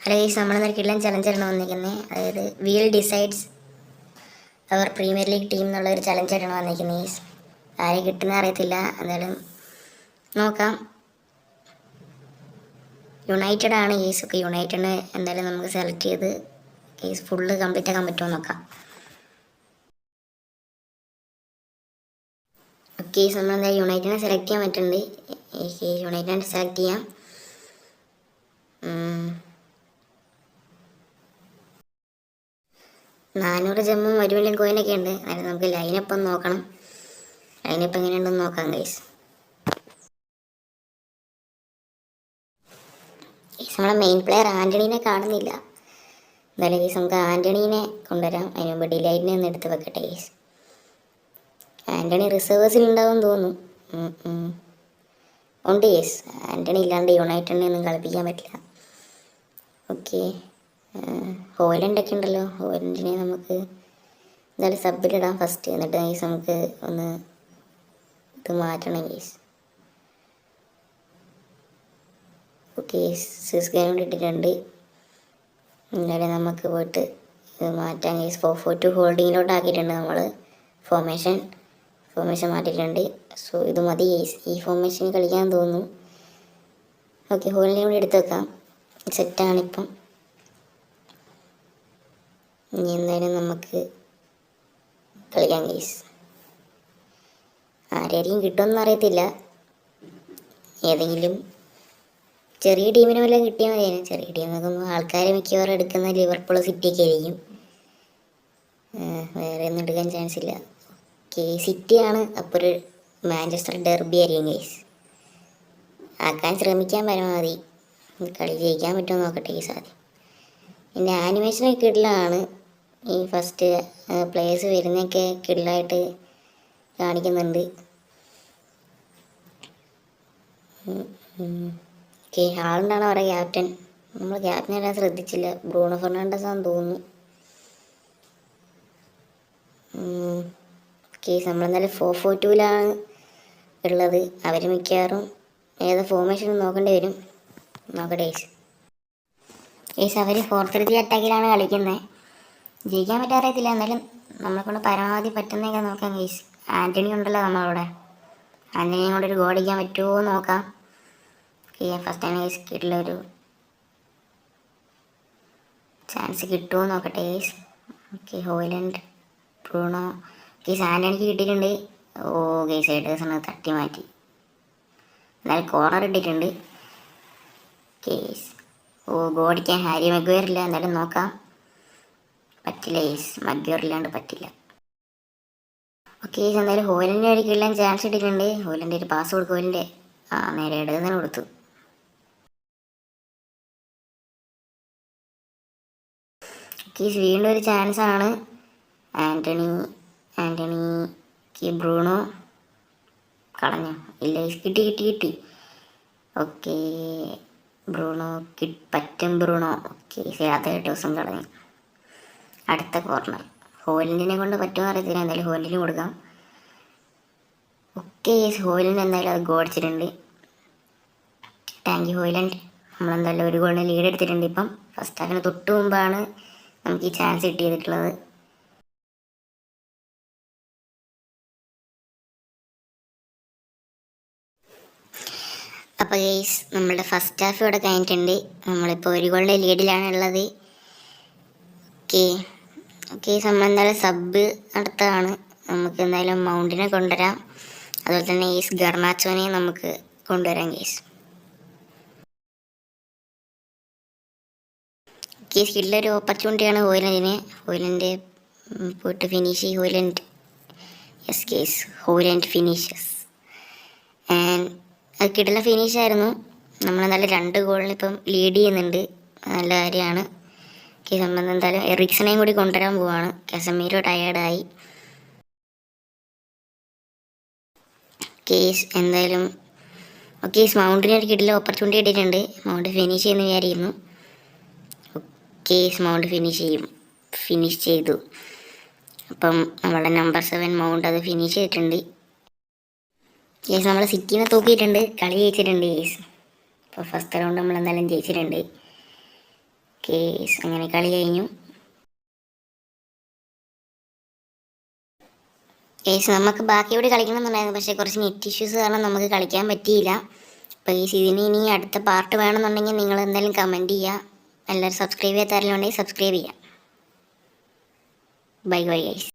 Hello guys, നമ്മളെന്നൊരു കിടിലൻ ചലഞ്ചാണ് വന്നിരിക്കുന്നത്. അതായത് വീൽ ഡിസൈഡ്സ് അവർ പ്രീമിയർ ലീഗ് ടീം എന്നുള്ളൊരു ചലഞ്ചായിട്ടാണ് വന്നിരിക്കുന്നത് ഗൈസ്. ആരെ കിട്ടുന്ന അറിയത്തില്ല, എന്തായാലും നോക്കാം. യുണൈറ്റഡ് ആണ് ഗൈസ്. ഒക്കെ യുണൈറ്റഡിന് എന്തായാലും നമുക്ക് സെലക്ട് ചെയ്ത് ഗൈസ് ഫുള്ള് കംപ്ലീറ്റ് ആക്കാൻ പറ്റുമോ നോക്കാം. ഓക്കെ ഗൈസ്, നമ്മളെന്തായാലും യുണൈറ്റഡിനെ സെലക്ട് ചെയ്യാൻ പറ്റുന്നുണ്ട്. യുണൈറ്റഡിനെ സെലക്ട് ചെയ്യാം. 400 ജമ്മും 1 മില്യൺ കോയിനൊക്കെ ഉണ്ട്. അതായത് നമുക്ക് ലൈനപ്പ് ഒന്ന് നോക്കണം. ലൈനപ്പ് എങ്ങനെയുണ്ടെന്ന് നോക്കാം ഗൈസ്. നമ്മളെ മെയിൻ പ്ലെയർ ആൻ്റണീനെ കാണുന്നില്ല. എന്തായാലും ഗൈസ് നമുക്ക് ആൻ്റണീനെ കൊണ്ടുവരാം. അതിന് മുമ്പ് ഡിലൈറ്റിനെ ഒന്ന് എടുത്ത് വെക്കട്ടെ ഗൈസ്. ആൻ്റണി റിസർവേഴ്സിലുണ്ടാവും തോന്നുന്നു. ഉണ്ട് ഗൈസ്. ആൻ്റണി ഇല്ലാണ്ട് യുണൈറ്റഡിനെ ഒന്നും കളിപ്പിക്കാൻ പറ്റില്ല. ഓക്കെ, ഹോലൻഡൊക്കെ ഉണ്ടല്ലോ. ഹോലൻഡിനെ നമുക്ക് എന്തായാലും സബ്ബിലിടാം ഫസ്റ്റ്. എന്നിട്ട് ഗൈസ് നമുക്ക് ഒന്ന് ഇത് മാറ്റണം ഗൈസ്. ഓക്കെ, സിസ്കാൻ കൊണ്ട് ഇട്ടിട്ടുണ്ട്. എന്തായാലും നമുക്ക് പോയിട്ട് ഇത് മാറ്റാം ഗൈസ്. 4-4-2 ഹോൾഡിങ്ങിലോട്ട് ആക്കിയിട്ടുണ്ട് നമ്മൾ. ഫോർമേഷൻ മാറ്റിയിട്ടുണ്ട്. സോ ഇത് മതി ഗൈസ്. ഈ ഫോർമേഷൻ കളിക്കാൻ തോന്നുന്നു. ഓക്കെ, ഹോളിനെ കൂടി എടുത്ത് വെക്കാം. സെറ്റാണിപ്പം. ഇനി എന്തായാലും നമുക്ക് കളിക്കാം ഗൈസ്. ആരെയും കിട്ടുമെന്ന് അറിയത്തില്ല. ഏതെങ്കിലും ചെറിയ ടീമിനെ വല്ലതും കിട്ടിയാൽ മതിയായിരുന്നു. ചെറിയ ടീം നോക്കുമ്പോൾ ആൾക്കാരെ മിക്കവാറും എടുക്കുന്ന ലിവർപൂൾ സിറ്റിയൊക്കെ ആയിരിക്കും. വേറെ ഒന്നും എടുക്കാൻ ചാൻസ് ഇല്ല. സിറ്റിയാണ്. അപ്പോൾ ഒരു മാഞ്ചസ്റ്റർ ഡെർബി ആയിരിക്കും ഗൈസ്. ആക്കാൻ ശ്രമിക്കാൻ പരമാവധി. കളി ജയിക്കാൻ പറ്റുമോ നോക്കട്ടെ ഗൈസ്. ആദ്യം എൻ്റെ ആനിമേഷനൊക്കെ കിടലാണ്. ഈ ഫസ്റ്റ് പ്ലേയേഴ്സ് വരുന്നതൊക്കെ കിടലായിട്ട് കാണിക്കുന്നുണ്ട്. ഓക്കെ, ആളുണ്ടാണ് അവിടെ ക്യാപ്റ്റൻ. നമ്മൾ ക്യാപ്റ്റനെ എല്ലാം ശ്രദ്ധിച്ചില്ല. ബ്രൂണോ ഫെർണാണ്ടസ് ആണെന്ന് തോന്നുന്നു. കേസ് നമ്മളെന്നാലും 4-4-2 ഉള്ളത്. അവർ മിക്കവാറും ഏത് ഫോർമേഷൻ നോക്കേണ്ടി വരും. നോക്കട്ടെ കേസ്. അവർ 4-3-3 അറ്റാക്കിലാണ് കളിക്കുന്നത്. ജയിക്കാൻ പറ്റാറിയത്തില്ല. എന്നാലും നമ്മളെക്കൊണ്ട് പരമാവധി പറ്റുന്നതൊക്കെ നോക്കാം കേസ്. ആൻ്റണി ഉണ്ടല്ലോ നമ്മളവിടെ. ആൻ്റണിയും കൊണ്ട് ഒരു ഗോൾ അടിക്കാൻ പറ്റുമോ നോക്കാം. ഫസ്റ്റ് ടൈം കേസ് കിട്ടില്ലൊരു ചാൻസ് കിട്ടുമോ നോക്കട്ടെ കേസ്. Okay, Hojlund, Bruno. കേസ് ആൻ്റണിക്ക് കിട്ടിയിട്ടുണ്ട്. ഓ കേസ് എഡേഴ്സണ് തട്ടി മാറ്റി. എന്നാലും കോർണർ ഇട്ടിട്ടുണ്ട് കേസ്. ഗോൾ അടിക്കാൻ ഹാരി മഗ്വയർ ഇല്ല. എന്തായാലും നോക്കാം. പറ്റില്ല കേസ്, മഗ്വയർ ഇല്ലാണ്ട് പറ്റില്ല. ഓക്കെ, എന്തായാലും ഹോയിലൻഡിന് ഒരിക്കലും ചാൻസ് ഇട്ടിട്ടുണ്ട്. ഹോയിലൻഡ് ഒരു പാസ് കൊടുക്കും. ഹോയിലൻഡ് നേരെ എഡേഴ്സന് കൊടുത്തു. കേസ് വീണ്ടും ഒരു ചാൻസാണ്. ആൻ്റണിക്ക് ബ്രൂണോ കളഞ്ഞു. ഇല്ല, കിട്ടി. ഓക്കെ, ബ്രൂണോ പറ്റും. ബ്രൂണോ ഓക്കെ, അതേ ദിവസം കളഞ്ഞു. അടുത്ത കോർണർ ഹോലൻഡിനെ കൊണ്ട് പറ്റുമോ അറിയത്തില്ല. എന്തായാലും ഹോലൻഡിന് കൊടുക്കാം. ഓക്കെ, ഹോലൻഡ് എന്തായാലും അത് ഗോൾ അടിച്ചിട്ടുണ്ട്. Thank you ഹോലൻഡ്. നമ്മളെന്തായാലും ഒരു ഗോളിന് ലീഡ് എടുത്തിട്ടുണ്ട്. ഇപ്പം ഫസ്റ്റ് ഹാഫിന് തൊട്ട് മുമ്പാണ് നമുക്ക് ഈ ചാൻസ് കിട്ടിയിട്ടുള്ളത്. അപ്പോൾ ഗെയ്സ്, നമ്മളുടെ ഫസ്റ്റ് ഹാഫ് ഇവിടെ കഴിഞ്ഞിട്ടുണ്ട്. നമ്മളിപ്പോൾ ഒരു ഗോളിൻ്റെ ലീഡിലാണ് ഉള്ളത്. ഓക്കെ, നമ്മളെന്തായാലും സബ് അടുത്തതാണ്. നമുക്ക് എന്തായാലും മൗണ്ടിനെ കൊണ്ടുവരാം. അതുപോലെ തന്നെ ഗെയ്സ് ഗർണാച്ചോനെ നമുക്ക് കൊണ്ടുവരാം ഗെയ്സ്. സ്കില്ലൊരു ഓപ്പർച്യൂണിറ്റിയാണ് ഹോയിലൻഡിന്. ഹോയിലൻഡ് പോയിട്ട് ഫിനിഷ് ചെയ്യും. ഹോയിലൻഡ് ഫിനിഷസ് ആൻഡ് അത് കിട്ടുന്ന ഫിനിഷായിരുന്നു. നമ്മൾ നല്ല 2 ഗോളിന് ഇപ്പം ലീഡ് ചെയ്യുന്നുണ്ട്. നല്ല കാര്യമാണ്. നമ്മൾ എന്തായാലും എറിക്സനെയും കൂടി കൊണ്ടുവരാൻ പോവാണ്. കസമീരോ ടയേർഡായി. എന്തായാലും മൗണ്ടിന് ഒരു കിട്ടില്ല ഓപ്പർച്യൂണിറ്റി കിട്ടിയിട്ടുണ്ട്. മൗണ്ട് ഫിനിഷ് ചെയ്യുന്ന വിചാരിക്കുന്നു. മൗണ്ട് ഫിനിഷ് ചെയ്തു. അപ്പം നമ്മളുടെ നമ്പർ 7 മൗണ്ട് അത് ഫിനിഷ് ചെയ്തിട്ടുണ്ട്. നമ്മൾ സിറ്റിനെ തൂക്കിയിട്ടുണ്ട്. കളി ജയിച്ചിട്ടുണ്ട് അപ്പോൾ ഫസ്റ്റ് റൗണ്ട് നമ്മൾ എന്തായാലും ജയിച്ചിട്ടുണ്ട്. കേസ് അങ്ങനെ കളി കഴിഞ്ഞു. കേസ് നമുക്ക് ബാക്കിയോട് കളിക്കണം എന്നുണ്ടായിരുന്നു, പക്ഷേ കുറച്ച് നെറ്റ് ഇഷ്യൂസ് കാരണം നമുക്ക് കളിക്കാൻ പറ്റിയില്ല. അപ്പോൾ ഇതിന് ഇനി അടുത്ത പാർട്ട് വേണമെന്നുണ്ടെങ്കിൽ നിങ്ങൾ എന്തായാലും കമൻറ്റ് ചെയ്യുക. എല്ലാവരും സബ്സ്ക്രൈബ് ചെയ്യാത്ത ആരെങ്കിലും ഉണ്ടെങ്കിൽ സബ്സ്ക്രൈബ് ചെയ്യുക. Bye bye guys.